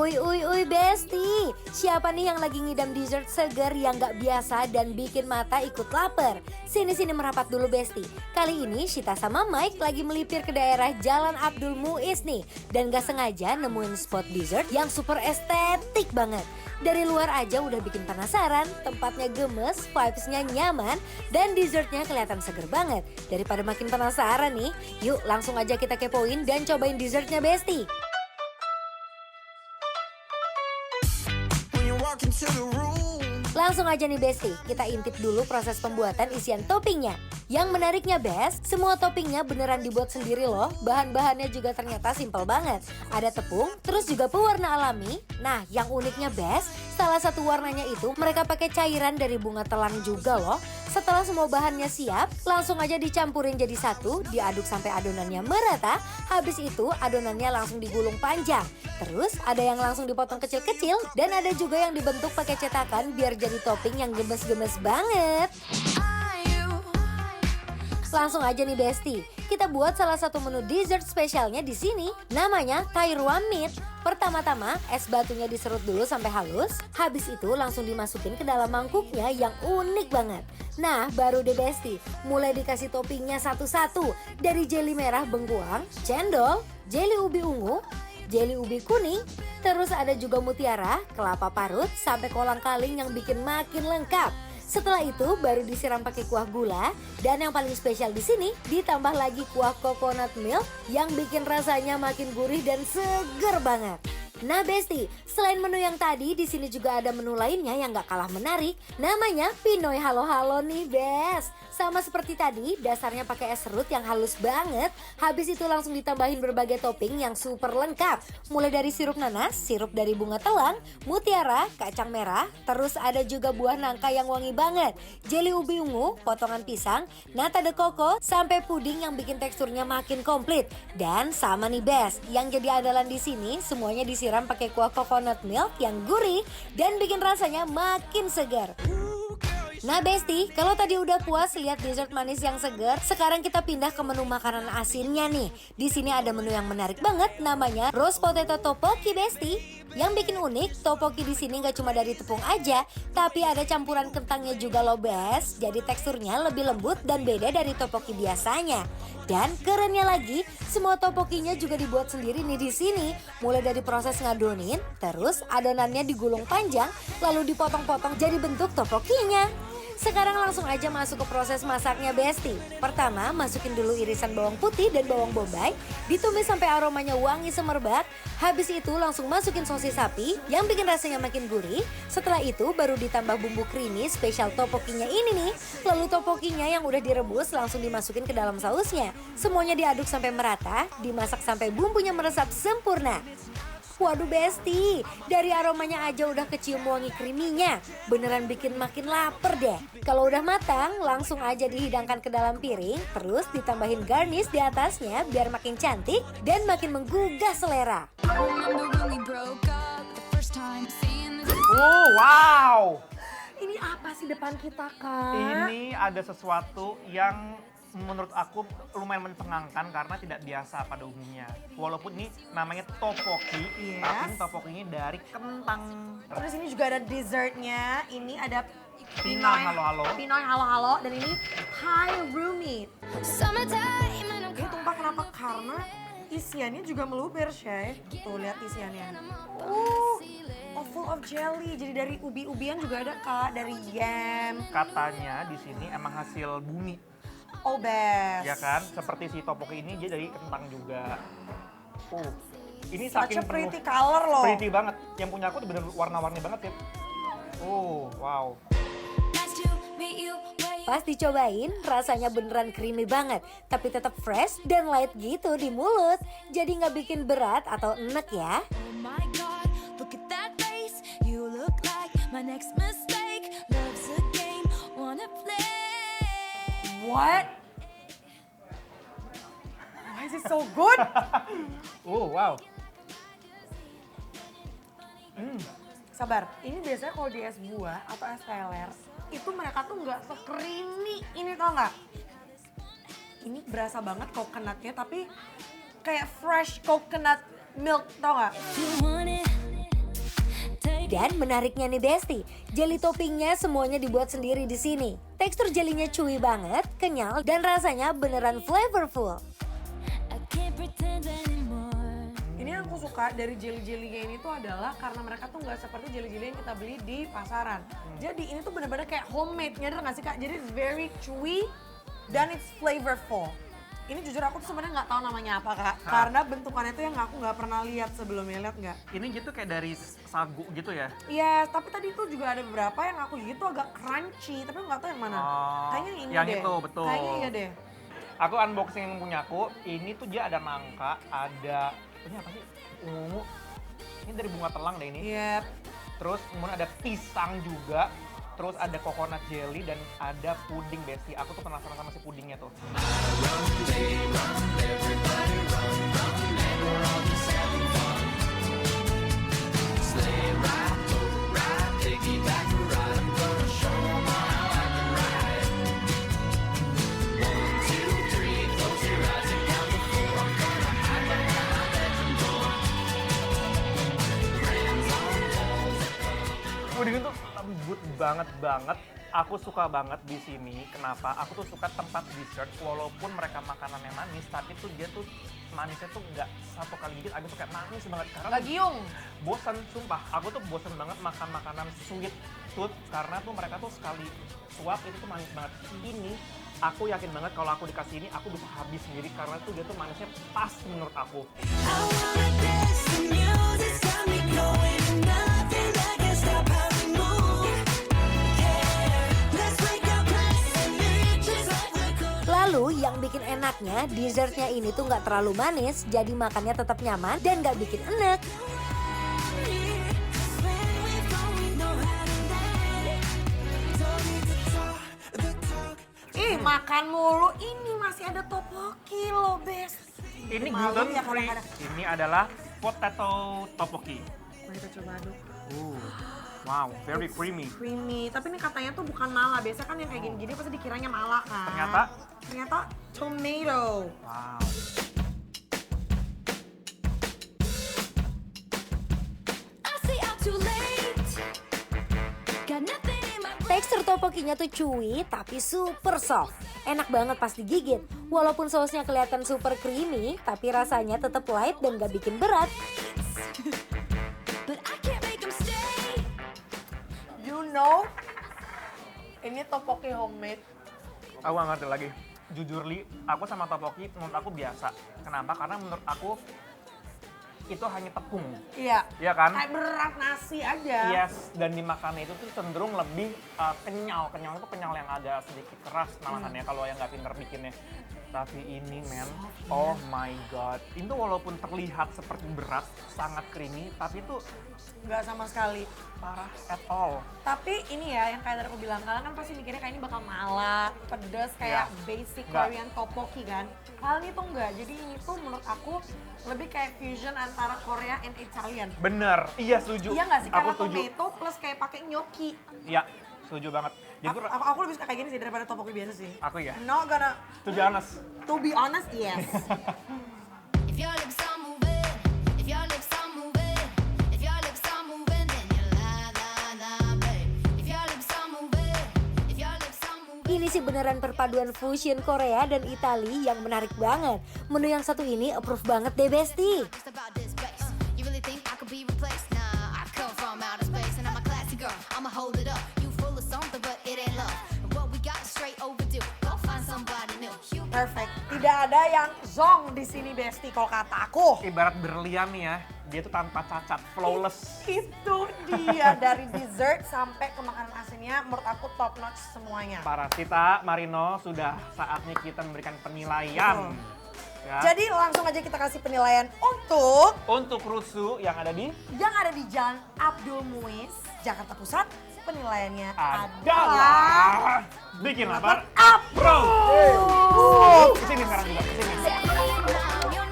Uy Besti, siapa nih yang lagi ngidam dessert segar yang gak biasa dan bikin mata ikut lapar? Sini merapat dulu Besti. Kali ini Shita sama Mike lagi melipir ke daerah Jalan Abdul Muiz nih. Dan gak sengaja nemuin spot dessert yang super estetik banget. Dari luar aja udah bikin penasaran, tempatnya gemes, vibes-nya nyaman, dan dessertnya kelihatan seger banget. Daripada makin penasaran nih, yuk langsung aja kita kepoin dan cobain dessertnya Besti. Langsung aja nih Besti, kita intip dulu proses pembuatan isian toppingnya. Yang menariknya Best, semua toppingnya beneran dibuat sendiri loh. Bahan-bahannya juga ternyata simpel banget. Ada tepung, terus juga pewarna alami. Nah yang uniknya Best, salah satu warnanya itu mereka pakai cairan dari bunga telang juga loh. Setelah semua bahannya siap, langsung aja dicampurin jadi satu, diaduk sampai adonannya merata. Habis itu adonannya langsung digulung panjang. Terus ada yang langsung dipotong kecil-kecil dan ada juga yang dibentuk pakai cetakan biar jadi topping yang gemes-gemes banget. Langsung aja nih Besti, kita buat salah satu menu dessert spesialnya di sini. Namanya Thai Rua Meat. Pertama-tama es batunya diserut dulu sampai halus. Habis itu langsung dimasukin ke dalam mangkuknya yang unik banget. Nah baru deh Besti, mulai dikasih toppingnya satu-satu. Dari jelly merah bengkuang, cendol, jelly ubi ungu, jelly ubi kuning, terus ada juga mutiara, kelapa parut, sampai kolang-kaling yang bikin makin lengkap. Setelah itu baru disiram pakai kuah gula dan yang paling spesial di sini ditambah lagi kuah coconut milk yang bikin rasanya makin gurih dan seger banget. Nah Besti, selain menu yang tadi di sini juga ada menu lainnya yang gak kalah menarik. Namanya Pinoy Halo Halo nih Best. Sama seperti tadi, dasarnya pakai es serut yang halus banget. Habis itu langsung ditambahin berbagai topping yang super lengkap. Mulai dari sirup nanas, sirup dari bunga telang, mutiara, kacang merah, terus ada juga buah nangka yang wangi banget, jelly ubi ungu, potongan pisang, nata de coco, sampai puding yang bikin teksturnya makin komplit. Dan sama nih Best, yang jadi andalan di sini semuanya disiram pakai kuah coconut milk yang gurih dan bikin rasanya makin segar. Nah Besti, kalau tadi udah puas lihat dessert manis yang segar, sekarang kita pindah ke menu makanan asinnya nih. Di sini ada menu yang menarik banget, namanya roast potato tteokbokki Besti. Yang bikin unik, tteokbokki di sini nggak cuma dari tepung aja, tapi ada campuran kentangnya juga loh Best. Jadi teksturnya lebih lembut dan beda dari tteokbokki biasanya. Dan kerennya lagi, semua tteokbokkinya juga dibuat sendiri nih di sini. Mulai dari proses ngadonin, terus adonannya digulung panjang, lalu dipotong-potong jadi bentuk tteokbokkinya. Sekarang langsung aja masuk ke proses masaknya Besti. Pertama, masukin dulu irisan bawang putih dan bawang bombay, ditumis sampai aromanya wangi semerbak. Habis itu langsung masukin sosis sapi yang bikin rasanya makin gurih. Setelah itu baru ditambah bumbu creamy spesial tteokbokkinya ini nih. Lalu tteokbokkinya yang udah direbus langsung dimasukin ke dalam sausnya. Semuanya diaduk sampai merata, dimasak sampai bumbunya meresap sempurna. Waduh Besti, dari aromanya aja udah kecium wangi creamy-nya. Beneran bikin makin lapar deh. Kalau udah matang, langsung aja dihidangkan ke dalam piring. Terus ditambahin garnish di atasnya biar makin cantik dan makin menggugah selera. Oh wow, Ini apa sih depan kita Kak? ini ada sesuatu yang menurut aku lumayan mencengangkan karena tidak biasa pada umumnya. Walaupun ini namanya tteokbokki, Yes. tapi ini tteokbokkinya dari kentang. Terus ini juga ada dessertnya. Ini ada Pinoy Halo-Halo. Pinoy Halo-Halo dan ini Thai Rua Meat. Ini tumpah kenapa? Karena isiannya juga meluber, Shay. Tuh lihat isiannya. Oh, full of jelly. Jadi dari ubi-ubian juga ada Kak, dari yam. Katanya di sini emang hasil bumi, Oh, best. ya kan? Seperti si tteokbokki ini dia dari kentang juga. Ini Such saking a pretty color loh. pretty banget. Yang punya aku tuh bener warna-warni banget ya. Wow. Pas dicobain, rasanya beneran creamy banget, tapi tetap fresh dan light gitu di mulut. Jadi nggak bikin berat atau enek ya. What? Why is it so good? Wow. Sabar, ini biasanya kalau di es buah atau es teler, itu mereka tuh nggak se-creamy ini tau nggak? Ini berasa banget coconutnya tapi kayak fresh coconut milk tau nggak? Dan menariknya nih Besti, jelly toppingnya semuanya dibuat sendiri di sini. Tekstur jelinya chewy banget, kenyal, dan rasanya beneran flavorful. Ini yang aku suka dari jelly-jellynya ini tuh adalah karena mereka tuh nggak seperti jelly-jelly yang kita beli di pasaran. Jadi ini tuh bener-bener kayak homemade, nyadar nggak sih Kak? Jadi it's very chewy dan it's flavorful. Ini jujur aku tuh sebenarnya nggak tahu namanya apa Kak, karena bentukannya tuh yang aku nggak pernah lihat sebelumnya, lihat nggak? Ini gitu kayak dari sagu gitu ya? Iya, tapi tadi tuh juga ada beberapa yang aku gigit tuh agak crunchy, tapi nggak tahu yang mana. Kayaknya ini yang deh. itu, betul. Kayaknya iya deh. Aku unboxing yang punya aku, ini tuh dia ada nangka, ada, ini apa sih? Ungu. Ini dari bunga telang deh ini. Yep. Terus kemudian ada pisang juga. Terus ada coconut jelly dan ada puding Besti. Aku tuh penasaran sama si pudingnya tuh. Puding itu lembut banget. Aku suka banget di sini. Kenapa? Aku tuh suka tempat dessert walaupun mereka makanannya manis, tapi tuh dia tuh manisnya tuh nggak satu kali gigit agak tuh kayak manis banget. Karena Gak giung. bosan, sumpah. Aku tuh bosan banget makan makanan sweet tooth karena tuh mereka tuh sekali suap itu tuh manis banget. Ini aku yakin banget kalau aku dikasih ini aku bisa habis sendiri karena tuh dia tuh manisnya pas menurut aku. Lalu yang bikin enaknya, dessertnya ini tuh nggak terlalu manis, jadi makannya tetap nyaman dan nggak bikin enek. Makan mulu, ini masih ada tteokbokki loh, Bes. Ini Malu gluten ya free. kadang-kadang. Ini adalah potato tteokbokki. Mari kita coba aduk. Wow, very creamy. Creamy, tapi ini katanya tuh bukan mala. Biasa kan yang kayak gini-gini pasti dikiranya mala kan. Ternyata tomato. wow. Tekstur tteokbokkinya tuh chewy tapi super soft. Enak banget pas digigit. Walaupun sausnya kelihatan super creamy, tapi rasanya tetap light dan gak bikin berat. You know, ini tteokbokki homemade. Aku gak ngerti lagi. Jujur Li, aku sama tteokbokki menurut aku biasa. Kenapa? Karena menurut aku itu hanya tepung. Iya. Iya kan? Kayak berat nasi aja. Yes, dan dimakannya itu tuh cenderung lebih kenyal. Kenyal itu kenyal yang agak sedikit keras malahannya kalau yang nggak pinter bikinnya. Tapi ini men, oh my god. Itu walaupun terlihat seperti berat, sangat creamy, tapi itu Nggak sama sekali. parah at all. Tapi ini ya yang kayak tadi aku bilang, kalian kan pasti mikirnya kayak ini bakal malah, pedes kayak Iya. basic Nggak. Korean tteokbokki kan. Kali ini tuh enggak, jadi ini tuh menurut aku lebih kayak fusion antara Korea and Italian. Bener, iya setuju. Iya nggak sih? Aku Karena setuju. tomato plus kayak pakai gnocchi. Iya, setuju banget. Jadi Aku lebih suka kayak gini sih daripada tteokbokki biasa sih. aku ya, I'm not gonna, to be honest. to be honest, yes. If your lips are moving, if your lips are moving, if your lips are moving, then you la la la, babe. If your lips are moving, if your lips are moving. Ini sih beneran perpaduan fusion Korea dan Itali yang menarik banget. Menu yang satu ini approve banget deh Besti. Just about this bass. You really think I could be replaced? Nah, I come from outer space and I'm a classy girl. I'ma hold it up. You full of something, but it ain't love. And what we got is straight overdue. Go find somebody new. You Perfect. Tidak ada yang zong di sini, Besti, kalau kata aku. Ibarat berlian nih ya, dia tuh tanpa cacat, flawless. Itu dia, dari dessert sampai ke makanan asinnya, menurut aku top notch semuanya. Para Sita, Marino, sudah saatnya kita memberikan penilaian. Ya. Jadi langsung aja kita kasih penilaian untuk Rusu yang ada di yang ada di Jalan Abdul Muiz, Jakarta Pusat. Penilaiannya adalah bikin lapar Up. Bro. Kesini sekarang juga, kesini. now, you